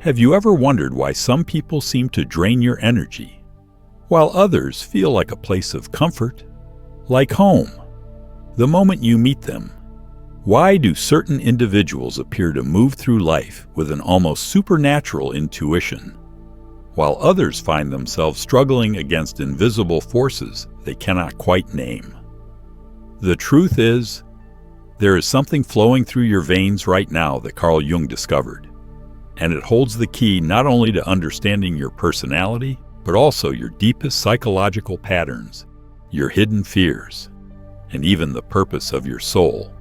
Have you ever wondered why some people seem to drain your energy, while others feel like a place of comfort, like home, the moment you meet them? Why do certain individuals appear to move through life with an almost supernatural intuition, while others find themselves struggling against invisible forces they cannot quite name? The truth is, there is something flowing through your veins right now that Carl Jung discovered, and it holds the key not only to understanding your personality, but also your deepest psychological patterns, your hidden fears, and even the purpose of your soul.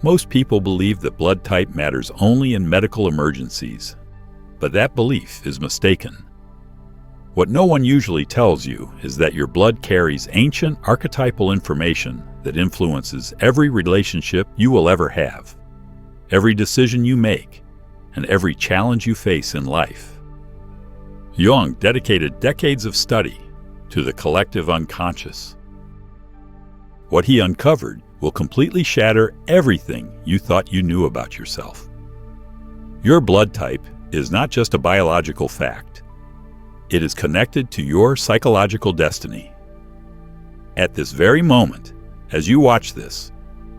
Most people believe that blood type matters only in medical emergencies, but that belief is mistaken. What no one usually tells you is that your blood carries ancient archetypal information that influences every relationship you will ever have, every decision you make, and every challenge you face in life. Jung dedicated decades of study to the collective unconscious. What he uncovered will completely shatter everything you thought you knew about yourself. Your blood type is not just a biological fact. It is connected to your psychological destiny. At this very moment, as you watch this,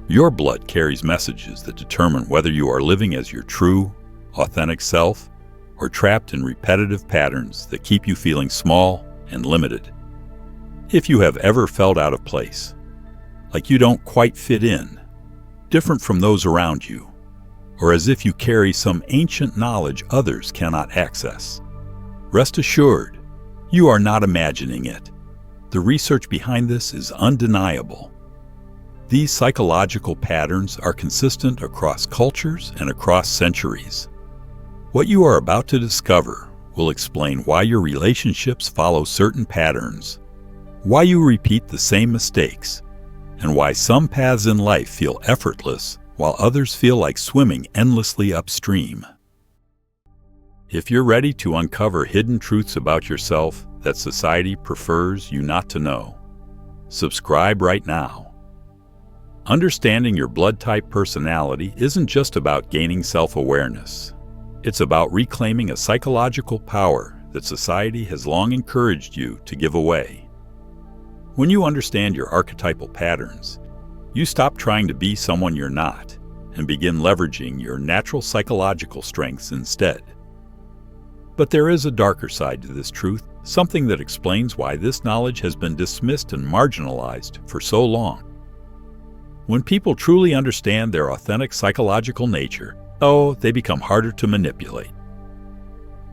your blood carries messages that determine whether you are living as your true, authentic self, or trapped in repetitive patterns that keep you feeling small and limited. If you have ever felt out of place, like you don't quite fit in, different from those around you, or as if you carry some ancient knowledge others cannot access, rest assured, you are not imagining it. The research behind this is undeniable. These psychological patterns are consistent across cultures and across centuries. What you are about to discover will explain why your relationships follow certain patterns, why you repeat the same mistakes, and why some paths in life feel effortless while others feel like swimming endlessly upstream. If you're ready to uncover hidden truths about yourself that society prefers you not to know, subscribe right now. Understanding your blood type personality isn't just about gaining self-awareness. It's about reclaiming a psychological power that society has long encouraged you to give away. When you understand your archetypal patterns, you stop trying to be someone you're not and begin leveraging your natural psychological strengths instead. But there is a darker side to this truth, something that explains why this knowledge has been dismissed and marginalized for so long. When people truly understand their authentic psychological nature, they become harder to manipulate.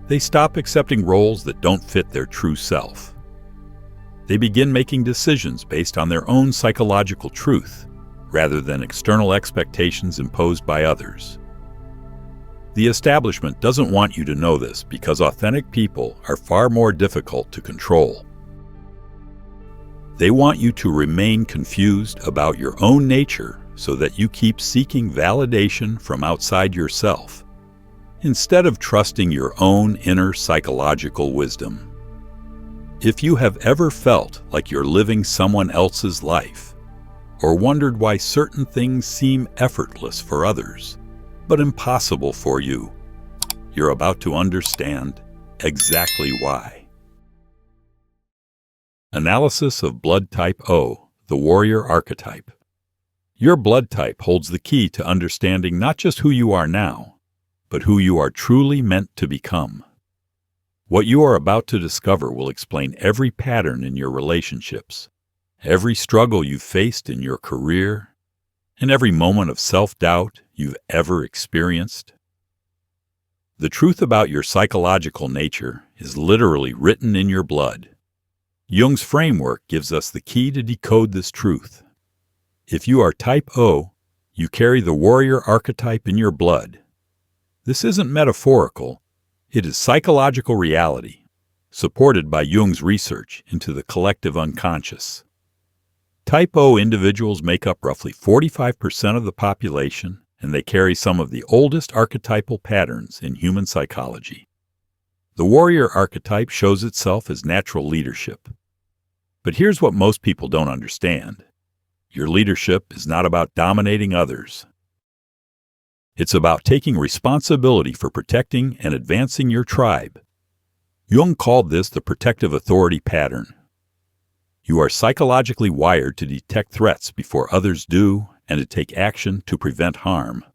They stop accepting roles that don't fit their true self. They begin making decisions based on their own psychological truth, rather than external expectations imposed by others. The establishment doesn't want you to know this because authentic people are far more difficult to control. They want you to remain confused about your own nature so that you keep seeking validation from outside yourself, instead of trusting your own inner psychological wisdom. If you have ever felt like you're living someone else's life, or wondered why certain things seem effortless for others, but impossible for you, you're about to understand exactly why. Analysis of Blood Type O, the Warrior Archetype. Your blood type holds the key to understanding not just who you are now, but who you are truly meant to become. What you are about to discover will explain every pattern in your relationships, every struggle you've faced in your career, and every moment of self-doubt you've ever experienced. The truth about your psychological nature is literally written in your blood. Jung's framework gives us the key to decode this truth. If you are type O, you carry the warrior archetype in your blood. This isn't metaphorical, it is psychological reality, supported by Jung's research into the collective unconscious. Type O individuals make up roughly 45% of the population, and they carry some of the oldest archetypal patterns in human psychology. The warrior archetype shows itself as natural leadership. But here's what most people don't understand. Your leadership is not about dominating others. It's about taking responsibility for protecting and advancing your tribe. Jung called this the protective authority pattern. You are psychologically wired to detect threats before others do and to take action to prevent harm.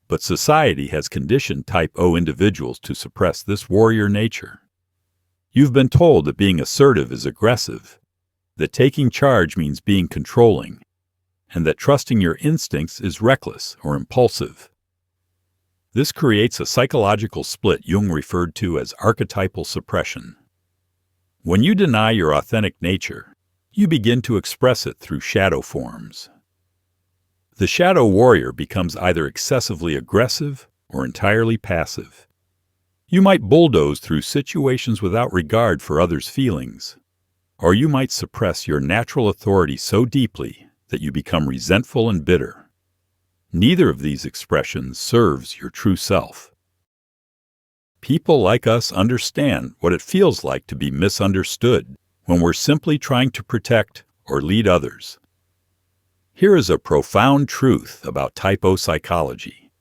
But society has conditioned Type O individuals to suppress this warrior nature. You've been told that being assertive is aggressive, that taking charge means being controlling, and that trusting your instincts is reckless or impulsive. This creates a psychological split Jung referred to as archetypal suppression. When you deny your authentic nature, you begin to express it through shadow forms. The shadow warrior becomes either excessively aggressive or entirely passive. You might bulldoze through situations without regard for others' feelings, or you might suppress your natural authority so deeply that you become resentful and bitter. Neither of these expressions serves your true self. People like us understand what it feels like to be misunderstood when we're simply trying to protect or lead others. Here is a profound truth about Type O psychology.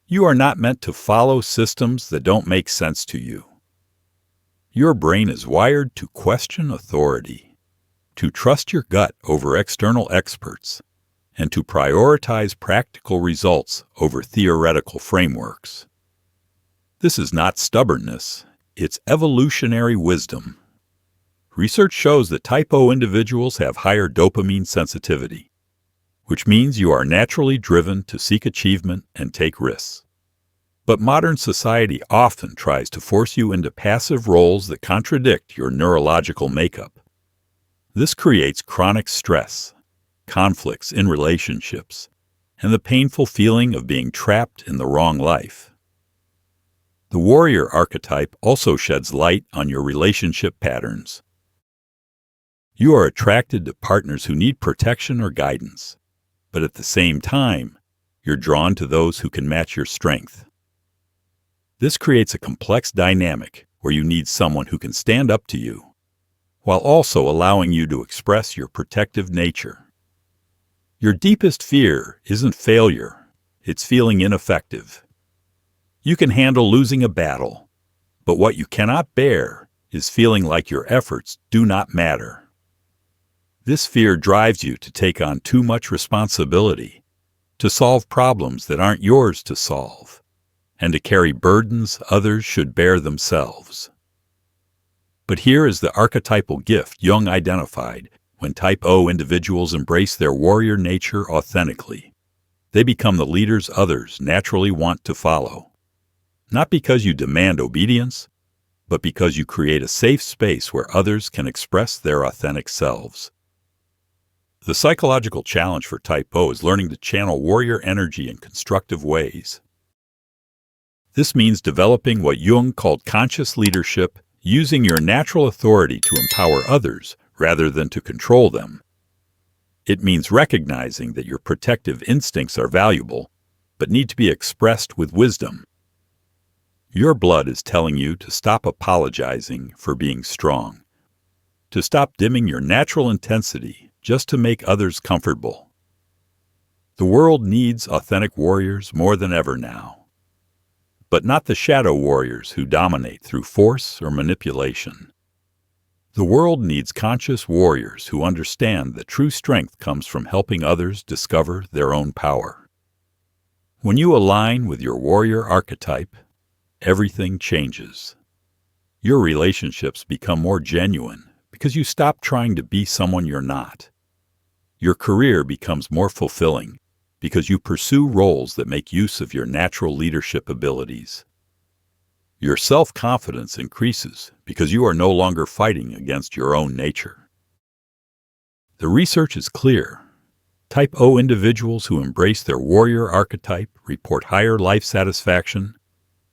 You are not meant to follow systems that don't make sense to you. Your brain is wired to question authority, to trust your gut over external experts, and to prioritize practical results over theoretical frameworks. This is not stubbornness, it's evolutionary wisdom. Research shows that Type O individuals have higher dopamine sensitivity, which means you are naturally driven to seek achievement and take risks. But modern society often tries to force you into passive roles that contradict your neurological makeup. This creates chronic stress, conflicts in relationships, and the painful feeling of being trapped in the wrong life. The warrior archetype also sheds light on your relationship patterns. You are attracted to partners who need protection or guidance, but at the same time, you're drawn to those who can match your strength. This creates a complex dynamic where you need someone who can stand up to you, while also allowing you to express your protective nature. Your deepest fear isn't failure, it's feeling ineffective. You can handle losing a battle, but what you cannot bear is feeling like your efforts do not matter. This fear drives you to take on too much responsibility, to solve problems that aren't yours to solve, and to carry burdens others should bear themselves. But here is the archetypal gift Jung identified when Type O individuals embrace their warrior nature authentically. They become the leaders others naturally want to follow. Not because you demand obedience, but because you create a safe space where others can express their authentic selves. The psychological challenge for Type O is learning to channel warrior energy in constructive ways. This means developing what Jung called conscious leadership, using your natural authority to empower others rather than to control them. It means recognizing that your protective instincts are valuable, but need to be expressed with wisdom. Your blood is telling you to stop apologizing for being strong, to stop dimming your natural intensity just to make others comfortable. The world needs authentic warriors more than ever now, but not the shadow warriors who dominate through force or manipulation. The world needs conscious warriors who understand that true strength comes from helping others discover their own power. When you align with your warrior archetype, everything changes. Your relationships become more genuine because you stop trying to be someone you're not. Your career becomes more fulfilling because you pursue roles that make use of your natural leadership abilities. Your self-confidence increases because you are no longer fighting against your own nature. The research is clear. Type O individuals who embrace their warrior archetype report higher life satisfaction,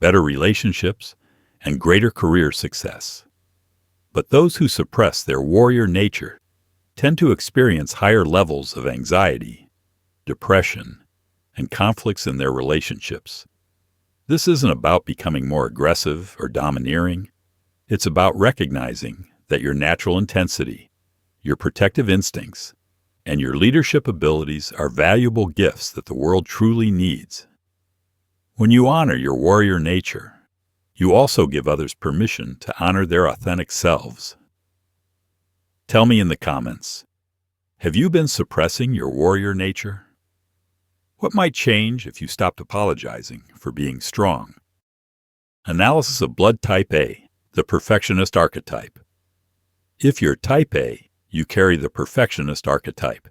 better relationships, and greater career success. But those who suppress their warrior nature tend to experience higher levels of anxiety, depression, and conflicts in their relationships. This isn't about becoming more aggressive or domineering. It's about recognizing that your natural intensity, your protective instincts, and your leadership abilities are valuable gifts that the world truly needs. When you honor your warrior nature, you also give others permission to honor their authentic selves. Tell me in the comments, have you been suppressing your warrior nature? What might change if you stopped apologizing for being strong? Analysis of blood type A, the perfectionist archetype. If you're type A, you carry the perfectionist archetype,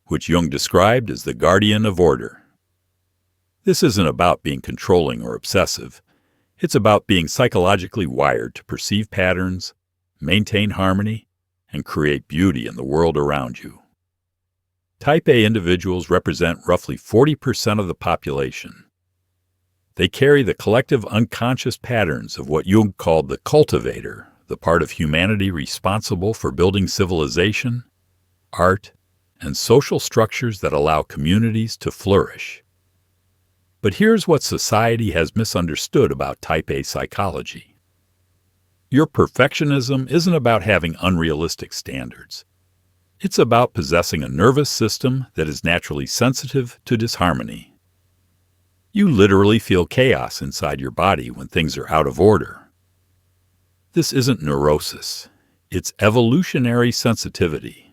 which Jung described as the guardian of order. This isn't about being controlling or obsessive. It's about being psychologically wired to perceive patterns, maintain harmony, and create beauty in the world around you. Type A individuals represent roughly 40% of the population. They carry the collective unconscious patterns of what Jung called the cultivator, the part of humanity responsible for building civilization, art, and social structures that allow communities to flourish. But here's what society has misunderstood about Type A psychology. Your perfectionism isn't about having unrealistic standards. It's about possessing a nervous system that is naturally sensitive to disharmony. You literally feel chaos inside your body when things are out of order. This isn't neurosis. It's evolutionary sensitivity.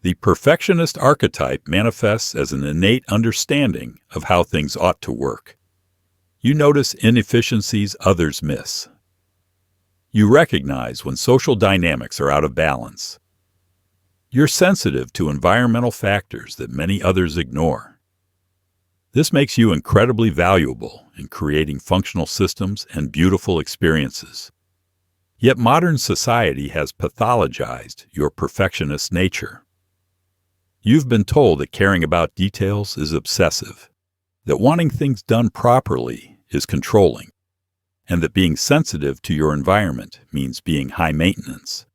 The perfectionist archetype manifests as an innate understanding of how things ought to work. You notice inefficiencies others miss. You recognize when social dynamics are out of balance. You're sensitive to environmental factors that many others ignore. This makes you incredibly valuable in creating functional systems and beautiful experiences. Yet modern society has pathologized your perfectionist nature. You've been told that caring about details is obsessive, that wanting things done properly is controlling, and that being sensitive to your environment means being high maintenance.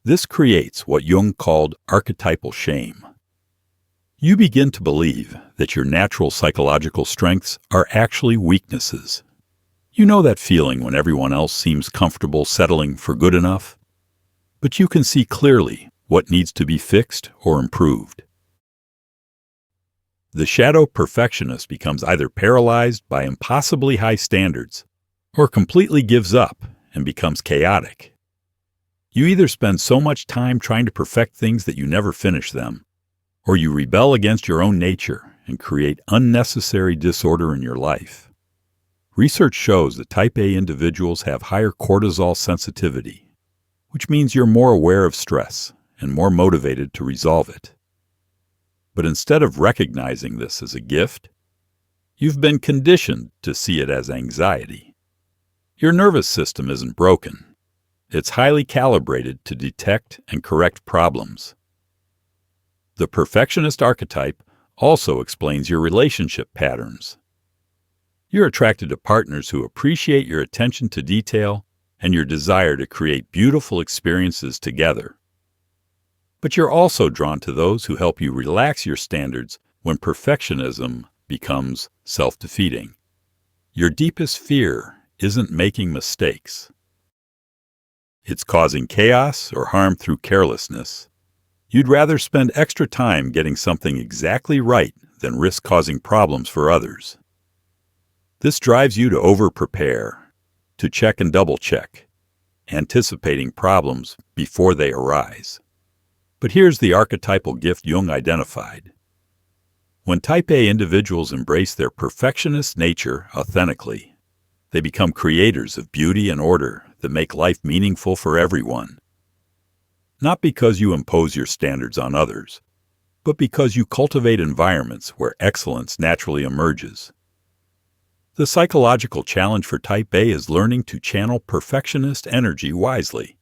This creates what Jung called archetypal shame. You begin to believe that your natural psychological strengths are actually weaknesses. You know that feeling when everyone else seems comfortable settling for good enough? But you can see clearly what needs to be fixed or improved. The shadow perfectionist becomes either paralyzed by impossibly high standards or completely gives up and becomes chaotic. You either spend so much time trying to perfect things that you never finish them, or you rebel against your own nature and create unnecessary disorder in your life. Research shows that Type A individuals have higher cortisol sensitivity, which means you're more aware of stress and more motivated to resolve it. But instead of recognizing this as a gift, you've been conditioned to see it as anxiety. Your nervous system isn't broken. It's highly calibrated to detect and correct problems. The perfectionist archetype also explains your relationship patterns. You're attracted to partners who appreciate your attention to detail and your desire to create beautiful experiences together. But you're also drawn to those who help you relax your standards when perfectionism becomes self-defeating. Your deepest fear isn't making mistakes. It's causing chaos or harm through carelessness. You'd rather spend extra time getting something exactly right than risk causing problems for others. This drives you to over-prepare, to check and double-check, anticipating problems before they arise. But here's the archetypal gift Jung identified. When Type A individuals embrace their perfectionist nature authentically, they become creators of beauty and order that make life meaningful for everyone. Not because you impose your standards on others, but because you cultivate environments where excellence naturally emerges. The psychological challenge for Type A is learning to channel perfectionist energy wisely.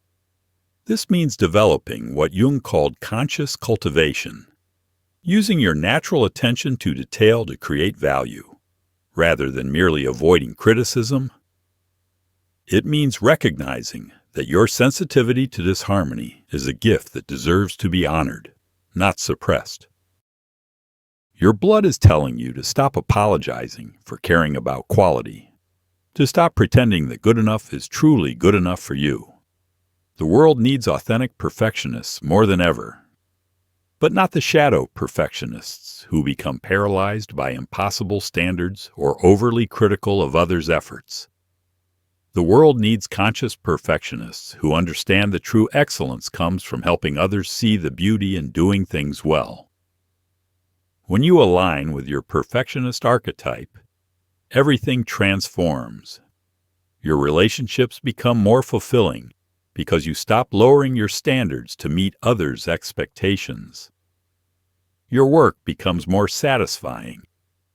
This means developing what Jung called conscious cultivation, using your natural attention to detail to create value, rather than merely avoiding criticism. It means recognizing that your sensitivity to disharmony is a gift that deserves to be honored, not suppressed. Your blood is telling you to stop apologizing for caring about quality, to stop pretending that good enough is truly good enough for you. The world needs authentic perfectionists more than ever. but not the shadow perfectionists who become paralyzed by impossible standards or overly critical of others' efforts. The world needs conscious perfectionists who understand that true excellence comes from helping others see the beauty in doing things well. When you align with your perfectionist archetype, everything transforms. Your relationships become more fulfilling because you stop lowering your standards to meet others' expectations. Your work becomes more satisfying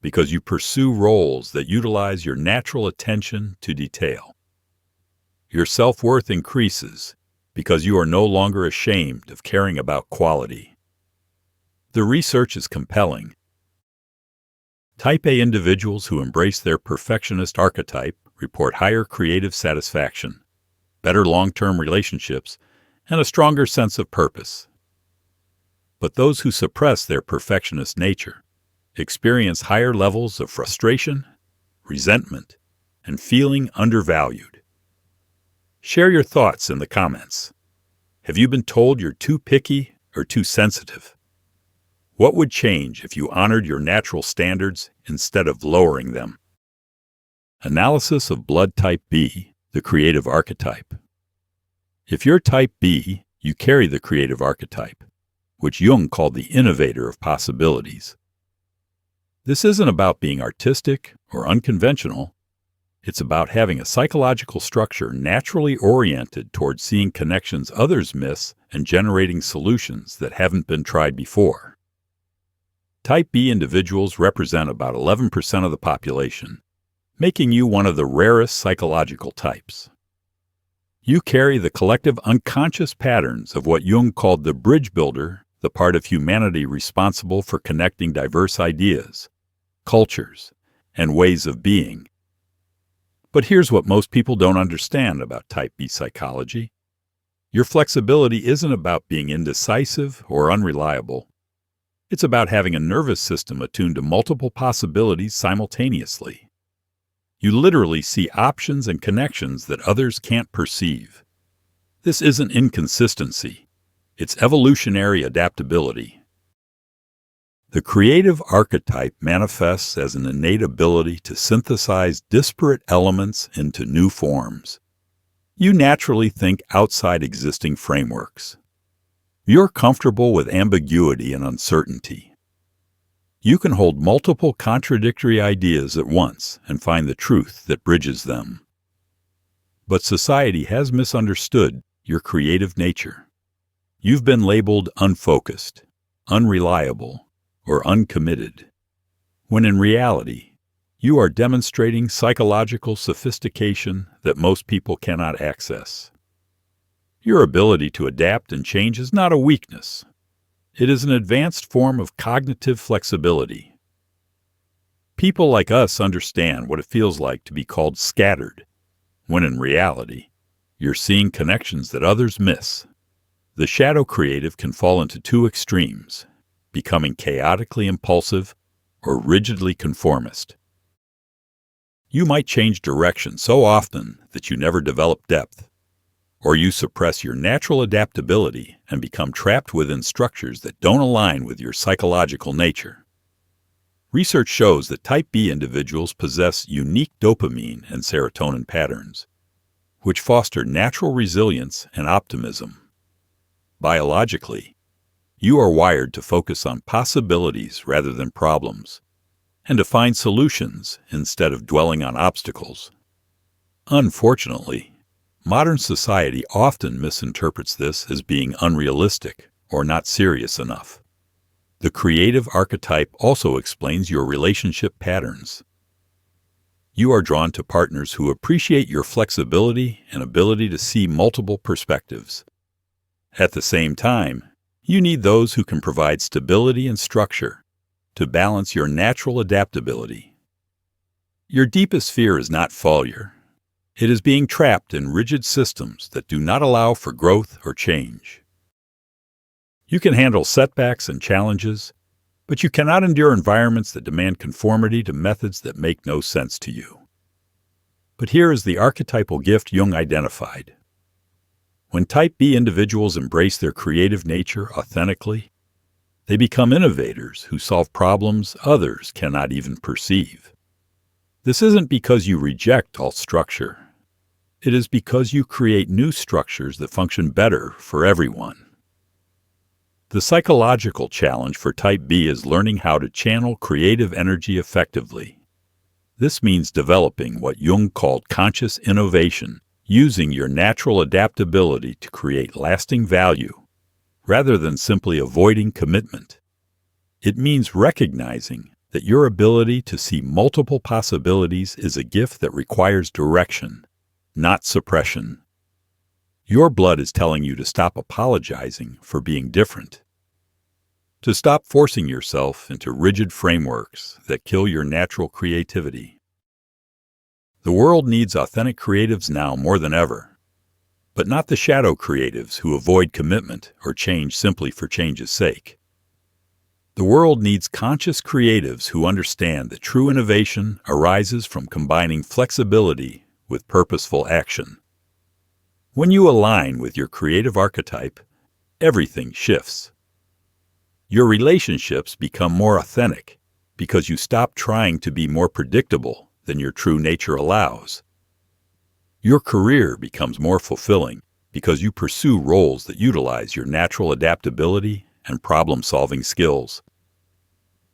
because you pursue roles that utilize your natural attention to detail. Your self-worth increases because you are no longer ashamed of caring about quality. The research is compelling. Type A individuals who embrace their perfectionist archetype report higher creative satisfaction, better long-term relationships, and a stronger sense of purpose. But those who suppress their perfectionist nature experience higher levels of frustration, resentment, and feeling undervalued. Share your thoughts in the comments. Have you been told you're too picky or too sensitive? What would change if you honored your natural standards instead of lowering them? Analysis of blood type B, the creative archetype. If you're type B, you carry the creative archetype, which Jung called the innovator of possibilities. This isn't about being artistic or unconventional. It's about having a psychological structure naturally oriented towards seeing connections others miss and generating solutions that haven't been tried before. Type B individuals represent about 11% of the population, making you one of the rarest psychological types. You carry the collective unconscious patterns of what Jung called the bridge builder, the part of humanity responsible for connecting diverse ideas, cultures, and ways of being. But here's what most people don't understand about Type B psychology. Your flexibility isn't about being indecisive or unreliable. It's about having a nervous system attuned to multiple possibilities simultaneously. You literally see options and connections that others can't perceive. This isn't inconsistency. It's evolutionary adaptability. The creative archetype manifests as an innate ability to synthesize disparate elements into new forms. You naturally think outside existing frameworks. You're comfortable with ambiguity and uncertainty. You can hold multiple contradictory ideas at once and find the truth that bridges them. But society has misunderstood your creative nature. You've been labeled unfocused, unreliable, or uncommitted, when in reality, you are demonstrating psychological sophistication that most people cannot access. Your ability to adapt and change is not a weakness. It is an advanced form of cognitive flexibility. People like us understand what it feels like to be called scattered, when in reality, you're seeing connections that others miss. The shadow creative can fall into two extremes, becoming chaotically impulsive or rigidly conformist. You might change direction so often that you never develop depth, or you suppress your natural adaptability and become trapped within structures that don't align with your psychological nature. Research shows that Type B individuals possess unique dopamine and serotonin patterns, which foster natural resilience and optimism. Biologically, you are wired to focus on possibilities rather than problems, and to find solutions instead of dwelling on obstacles. Unfortunately, modern society often misinterprets this as being unrealistic or not serious enough. The creative archetype also explains your relationship patterns. You are drawn to partners who appreciate your flexibility and ability to see multiple perspectives. At the same time, you need those who can provide stability and structure to balance your natural adaptability. Your deepest fear is not failure. It is being trapped in rigid systems that do not allow for growth or change. You can handle setbacks and challenges, but you cannot endure environments that demand conformity to methods that make no sense to you. But here is the archetypal gift Jung identified. When Type B individuals embrace their creative nature authentically, They become innovators who solve problems others cannot even perceive. This isn't because you reject all structure. It is because you create new structures that function better for everyone. The psychological challenge for Type B is learning how to channel creative energy effectively. This means developing what Jung called conscious innovation, using your natural adaptability to create lasting value, rather than simply avoiding commitment. It means recognizing that your ability to see multiple possibilities is a gift that requires direction, not suppression. Your blood is telling you to stop apologizing for being different, to stop forcing yourself into rigid frameworks that kill your natural creativity. The world needs authentic creatives now more than ever, but not the shadow creatives who avoid commitment or change simply for change's sake. The world needs conscious creatives who understand that true innovation arises from combining flexibility with purposeful action. When you align with your creative archetype, everything shifts. Your relationships become more authentic because you stop trying to be more predictable than your true nature allows. Your career becomes more fulfilling because you pursue roles that utilize your natural adaptability and problem-solving skills.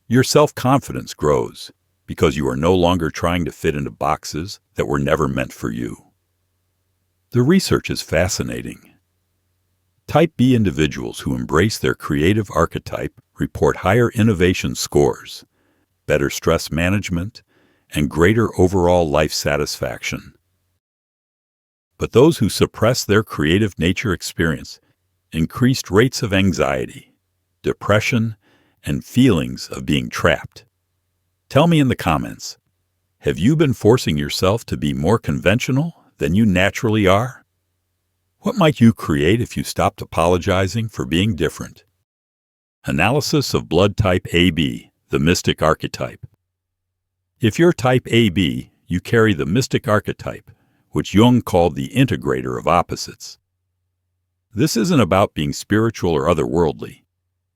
Your self-confidence grows because you are no longer trying to fit into boxes that were never meant for you. The research is fascinating. Type B individuals who embrace their creative archetype report higher innovation scores, better stress management, and greater overall life satisfaction. But those who suppress their creative nature experience increased rates of anxiety, depression, and feelings of being trapped. Tell me in the comments, have you been forcing yourself to be more conventional than you naturally are? What might you create if you stopped apologizing for being different? Analysis of blood type AB, the mystic archetype. If you're type AB, you carry the mystic archetype, which Jung called the integrator of opposites. This isn't about being spiritual or otherworldly.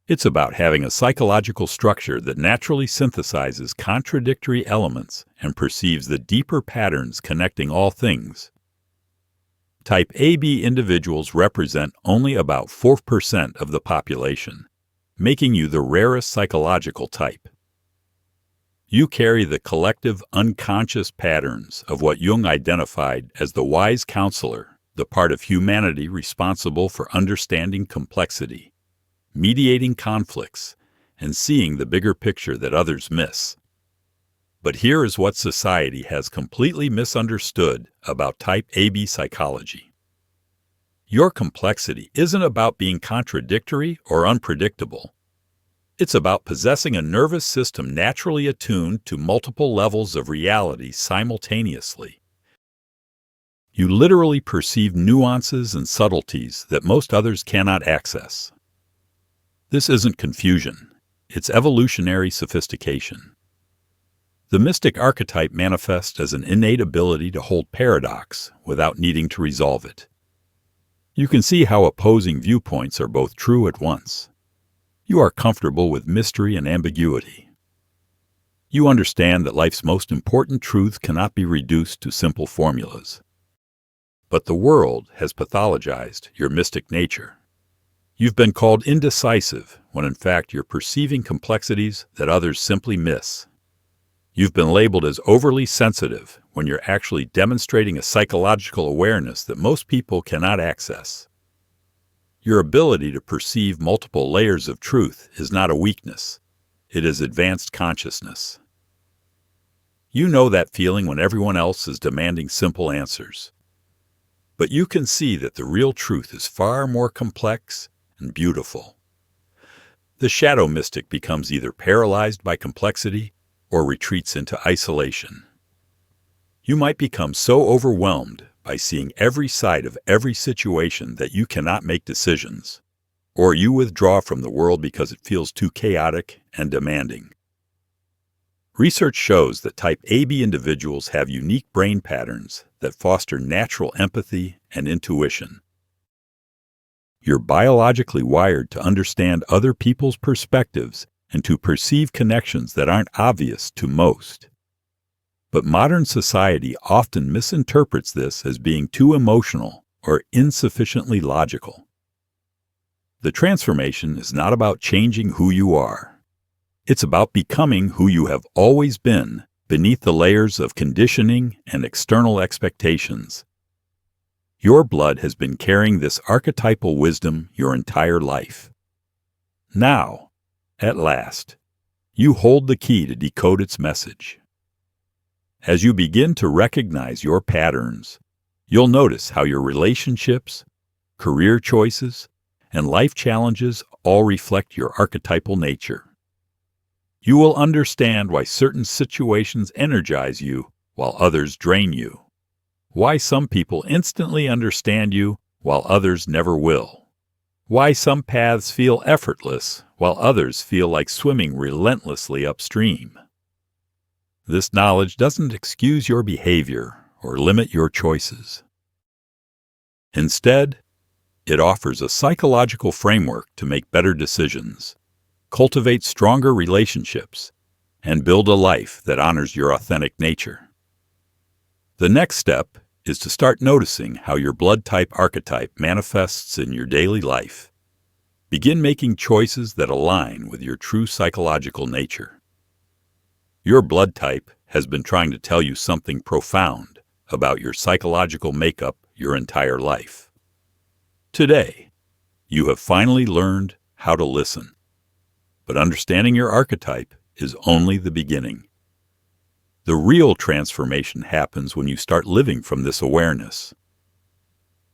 It's about having a psychological structure that naturally synthesizes contradictory elements and perceives the deeper patterns connecting all things. Type AB individuals represent only about 4% of the population, making you the rarest psychological type. You carry the collective unconscious patterns of what Jung identified as the wise counselor, the part of humanity responsible for understanding complexity, mediating conflicts, and seeing the bigger picture that others miss. But here is what society has completely misunderstood about Type AB psychology. Your complexity isn't about being contradictory or unpredictable. It's about possessing a nervous system naturally attuned to multiple levels of reality simultaneously. You literally perceive nuances and subtleties that most others cannot access. This isn't confusion, it's evolutionary sophistication. The mystic archetype manifests as an innate ability to hold paradox without needing to resolve it. You can see how opposing viewpoints are both true at once. You are comfortable with mystery and ambiguity. You understand that life's most important truths cannot be reduced to simple formulas. But the world has pathologized your mystic nature. You've been called indecisive when in fact you're perceiving complexities that others simply miss. You've been labeled as overly sensitive when you're actually demonstrating a psychological awareness that most people cannot access. Your ability to perceive multiple layers of truth is not a weakness. It is advanced consciousness. You know that feeling when everyone else is demanding simple answers. But you can see that the real truth is far more complex and beautiful. The shadow mystic becomes either paralyzed by complexity or retreats into isolation. You might become so overwhelmed by seeing every side of every situation that you cannot make decisions, or you withdraw from the world because it feels too chaotic and demanding. Research shows that Type AB individuals have unique brain patterns that foster natural empathy and intuition. You're biologically wired to understand other people's perspectives and to perceive connections that aren't obvious to most. But modern society often misinterprets this as being too emotional or insufficiently logical. The transformation is not about changing who you are. It's about becoming who you have always been beneath the layers of conditioning and external expectations. Your blood has been carrying this archetypal wisdom your entire life. Now, at last, you hold the key to decode its message. As you begin to recognize your patterns, you'll notice how your relationships, career choices, and life challenges all reflect your archetypal nature. You will understand why certain situations energize you while others drain you. Why some people instantly understand you while others never will. Why some paths feel effortless while others feel like swimming relentlessly upstream. This knowledge doesn't excuse your behavior or limit your choices. Instead, it offers a psychological framework to make better decisions, cultivate stronger relationships, and build a life that honors your authentic nature. The next step is to start noticing how your blood type archetype manifests in your daily life. Begin making choices that align with your true psychological nature. Your blood type has been trying to tell you something profound about your psychological makeup your entire life. Today, you have finally learned how to listen. But understanding your archetype is only the beginning. The real transformation happens when you start living from this awareness.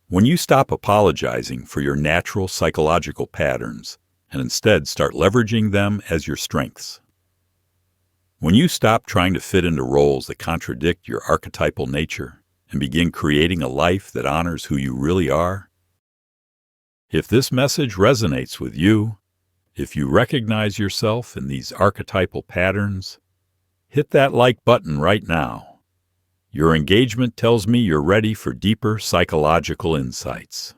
When you stop apologizing for your natural psychological patterns and instead start leveraging them as your strengths. When you stop trying to fit into roles that contradict your archetypal nature and begin creating a life that honors who you really are. If this message resonates with you, if you recognize yourself in these archetypal patterns, hit that like button right now. Your engagement tells me you're ready for deeper psychological insights.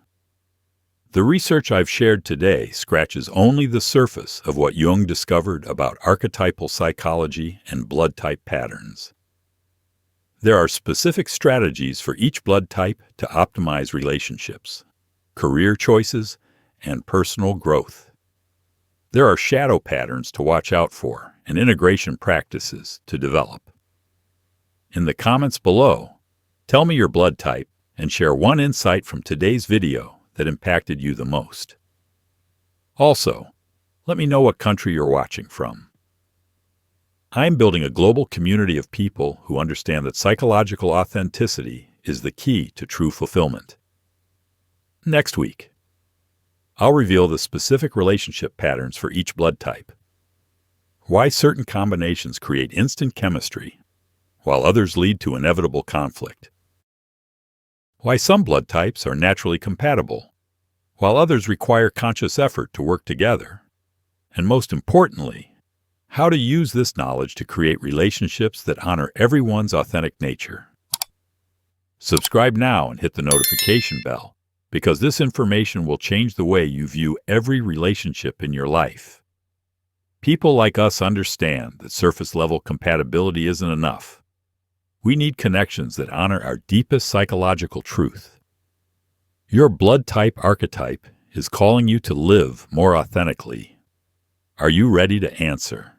The research I've shared today scratches only the surface of what Jung discovered about archetypal psychology and blood type patterns. There are specific strategies for each blood type to optimize relationships, career choices, and personal growth. There are shadow patterns to watch out for and integration practices to develop. In the comments below, tell me your blood type and share one insight from today's video that impacted you the most. Also, let me know what country you're watching from. I'm building a global community of people who understand that psychological authenticity is the key to true fulfillment. Next week, I'll reveal the specific relationship patterns for each blood type, why certain combinations create instant chemistry, while others lead to inevitable conflict, why some blood types are naturally compatible, while others require conscious effort to work together, and most importantly, how to use this knowledge to create relationships that honor everyone's authentic nature. Subscribe now and hit the notification bell, because this information will change the way you view every relationship in your life. People like us understand that surface-level compatibility isn't enough. We need connections that honor our deepest psychological truth. Your blood type archetype is calling you to live more authentically. Are you ready to answer?